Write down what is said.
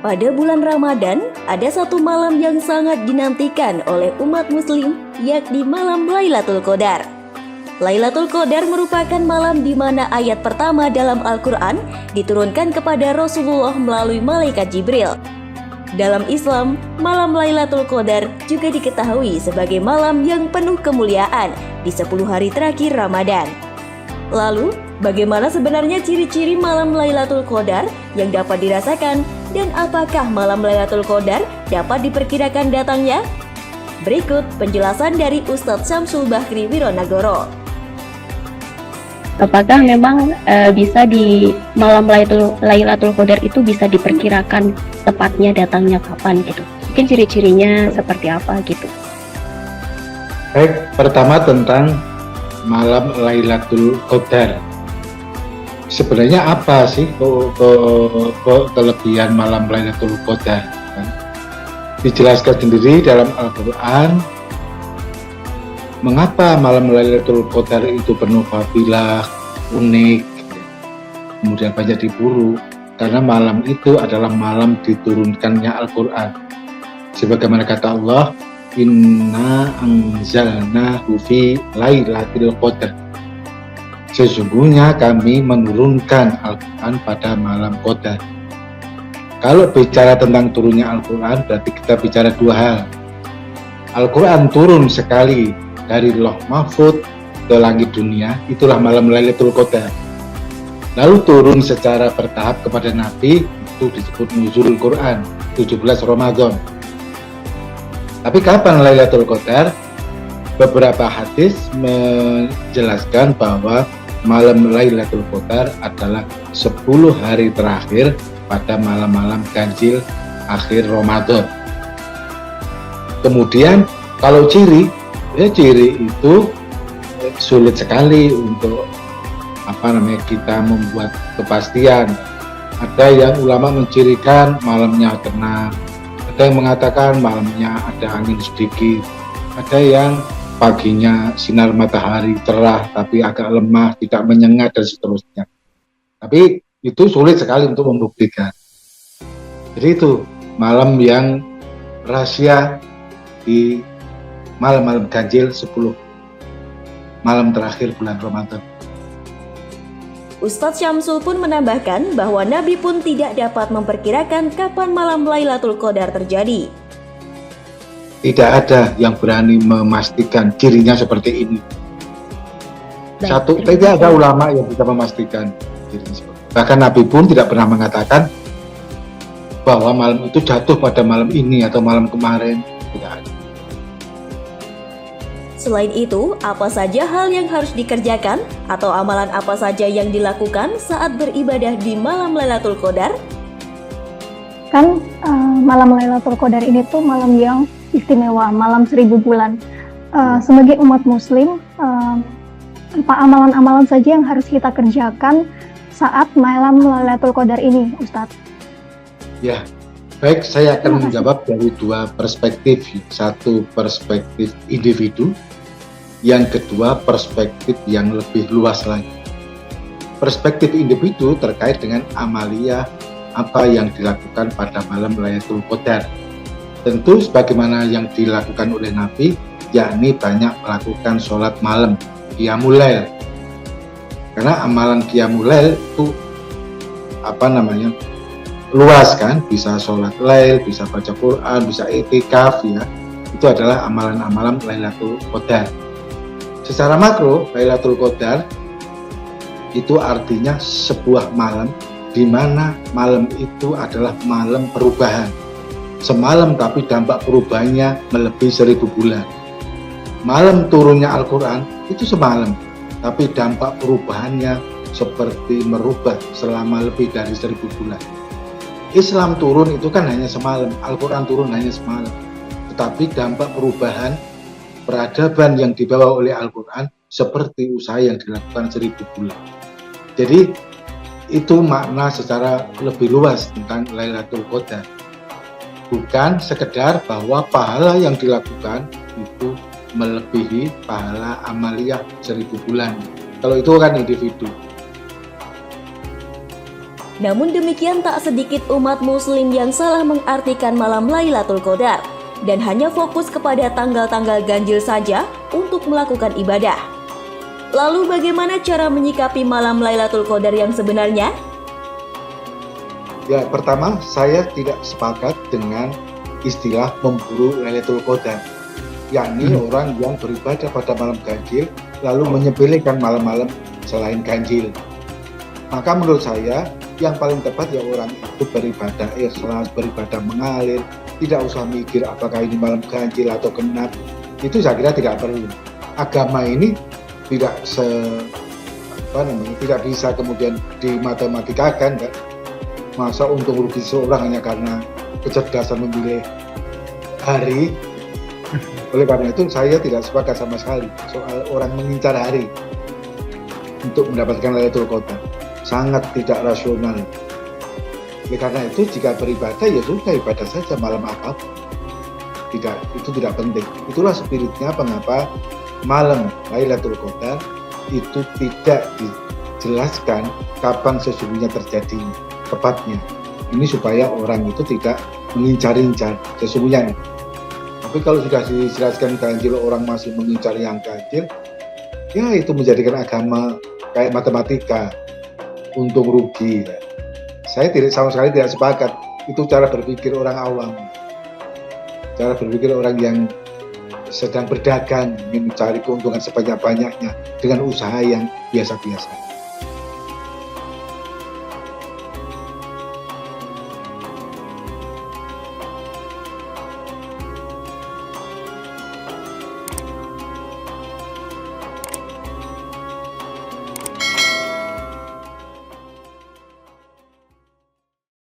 Pada bulan Ramadan, ada satu malam yang sangat dinantikan oleh umat muslim, yakni malam Lailatul Qadar. Lailatul Qadar merupakan malam di mana ayat pertama dalam Al-Quran diturunkan kepada Rasulullah melalui malaikat Jibril. Dalam Islam, malam Lailatul Qadar juga diketahui sebagai malam yang penuh kemuliaan di 10 hari terakhir Ramadan. Lalu, bagaimana sebenarnya ciri-ciri malam Lailatul Qadar yang dapat dirasakan dan apakah malam Lailatul Qadar dapat diperkirakan datangnya? Berikut penjelasan dari Ustadz Syamsul Bahri Wironagoro. Apakah memang bisa di malam Lailatul Qadar itu bisa diperkirakan tepatnya datangnya kapan gitu? Mungkin ciri-cirinya seperti apa gitu? Baik, pertama tentang malam Lailatul Qadar. Sebenarnya apa sih kelebihan malam Lailatul Qadar? Dijelaskan sendiri dalam Al-Quran. Mengapa malam Lailatul Qadar itu penuh fadilah, unik, kemudian banyak diburu? Karena malam itu adalah malam diturunkannya Al-Quran. Sebagaimana kata Allah, Inna anzalnahu fi Lailatul Qadar. Sesungguhnya kami menurunkan Al-Quran pada malam Qadar. Kalau bicara tentang turunnya Al-Quran, berarti kita bicara dua hal. Al-Quran turun sekali dari Lauh Mahfuz ke langit dunia, itulah malam Lailatul Qadar. Lalu turun secara bertahap kepada Nabi, itu disebut Nuzulul Quran, 17 Ramadan. Tapi kapan Lailatul Qadar? Beberapa hadis menjelaskan bahwa malam Lailatul Qadar adalah 10 hari terakhir pada malam-malam ganjil akhir Ramadan. Kemudian kalau ciri itu sulit sekali untuk kita membuat kepastian. Ada yang ulama mencirikan malamnya tenang, ada yang mengatakan malamnya ada angin sedikit, ada yang paginya sinar matahari cerah tapi agak lemah, tidak menyengat dan seterusnya. Tapi itu sulit sekali untuk membuktikan. Jadi itu malam yang rahasia di malam-malam ganjil 10 malam terakhir bulan Ramadan. Ustadz Syamsul pun menambahkan bahwa Nabi pun tidak dapat memperkirakan kapan malam Lailatul Qadar terjadi. Tidak ada yang berani memastikan cirinya seperti ini. Tidak ada ulama yang bisa memastikan cirinya seperti ini. Bahkan Nabi pun tidak pernah mengatakan bahwa malam itu jatuh pada malam ini atau malam kemarin. Tidak ada. Selain itu, apa saja hal yang harus dikerjakan atau amalan apa saja yang dilakukan saat beribadah di malam Lailatul Qadar? Kan malam Lailatul Qadar ini tuh malam yang istimewa, malam 1000 bulan. Sebagai umat muslim, apa amalan-amalan saja yang harus kita kerjakan saat malam Lailatul Qadar ini, Ustadz? Ya, baik, saya akan menjawab dari dua perspektif. Satu perspektif individu, yang kedua perspektif yang lebih luas lagi. Perspektif individu terkait dengan amalia apa yang dilakukan pada malam Lailatul Qadar. Tentu sebagaimana yang dilakukan oleh Nabi, yakni banyak melakukan sholat malam, qiyamul lail. Karena amalan qiyamul lail itu luas kan, bisa sholat lail, bisa baca Quran, bisa i'tikaf ya. Itu adalah amalan-amalan Lailatul Qadar. Secara makro, Lailatul Qadar itu artinya sebuah malam di mana malam itu adalah malam perubahan. Semalam tapi dampak perubahannya melebihi 1000 bulan. Malam turunnya Al-Quran itu semalam, tapi dampak perubahannya seperti merubah selama lebih dari 1000 bulan. Islam turun itu kan hanya semalam, Al-Quran turun hanya semalam. Tetapi dampak perubahan peradaban yang dibawa oleh Al-Quran seperti usaha yang dilakukan 1000 bulan. Jadi itu makna secara lebih luas tentang Lailatul Qadar. Bukan sekedar bahwa pahala yang dilakukan itu melebihi pahala amaliyah 1000 bulan. Kalau itu kan individu. Namun demikian tak sedikit umat muslim yang salah mengartikan malam Lailatul Qadar dan hanya fokus kepada tanggal-tanggal ganjil saja untuk melakukan ibadah. Lalu bagaimana cara menyikapi malam Lailatul Qadar yang sebenarnya? Ya, pertama saya tidak sepakat dengan istilah memburu Lailatul Qadar, yakni orang yang beribadah pada malam ganjil lalu menyepelekan malam-malam selain ganjil. Maka menurut saya yang paling tepat ya orang itu beribadah ikhlas, beribadah mengalir, tidak usah mikir apakah ini malam ganjil atau genap. Itu saya kira tidak perlu. Agama ini tidak tidak bisa kemudian dimatematika,kan, kan? Masa untung rugi seorang hanya karena kecerdasan memilih hari. Oleh karena itu saya tidak sepakat sama sekali soal orang mengincar hari untuk mendapatkan Lailatul Qadar. Sangat tidak rasional. Oleh karena itu jika beribadah ya sudah ibadah saja malam apapun. Itu tidak penting. Itulah spiritnya mengapa malam Lailatul Qadar itu tidak dijelaskan kapan sesungguhnya terjadi tepatnya. Ini supaya orang itu tidak mengincar-incar sesungguhnya. Tapi kalau sudah dijelaskan ganjil orang masih mengincar yang ganjil, ya itu menjadikan agama kayak matematika, untung rugi. Saya sama sekali tidak sepakat. Itu cara berpikir orang awam, cara berpikir orang yang sedang berdagang, ingin mencari keuntungan sebanyak-banyaknya dengan usaha yang biasa-biasa.